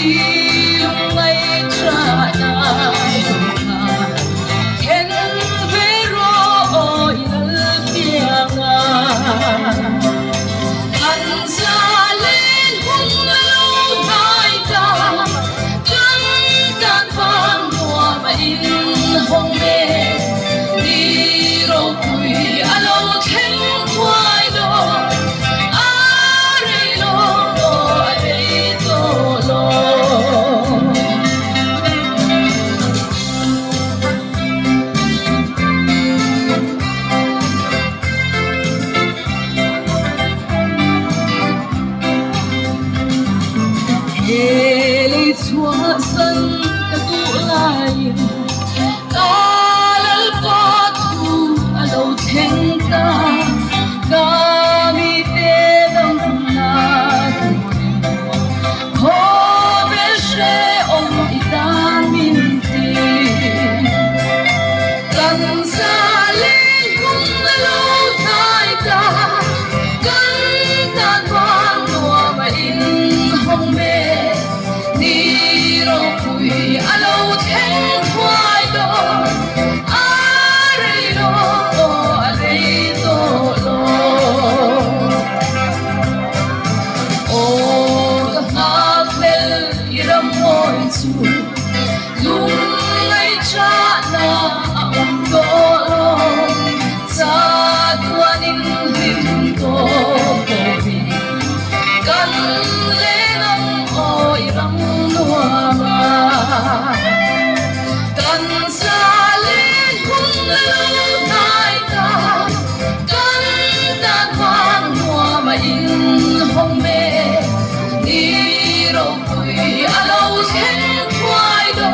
ilung ngay tra na ken vero ilal pianga ansalin hung lo dai ta kan tan pang mua ma in hong me ni ro kui alo chen kwai lo are lo are to lo Heli chua san ka tu lai kalal pa tu alo theng ta kami te dam na ho be she om itan min ti kan sa le kung alo tai ta kan ta kwang no ma in hong me ni ro kui alo theng kwai do are lo are to lo o ha vel iram moi chu lung ngai cha na do lo sa tuanin him to ko bi kan le ngam oi rang nuama kan sa lên hung lo nai ta kan ta kwang mua ma in hong me ni ro kui alo chen kwai do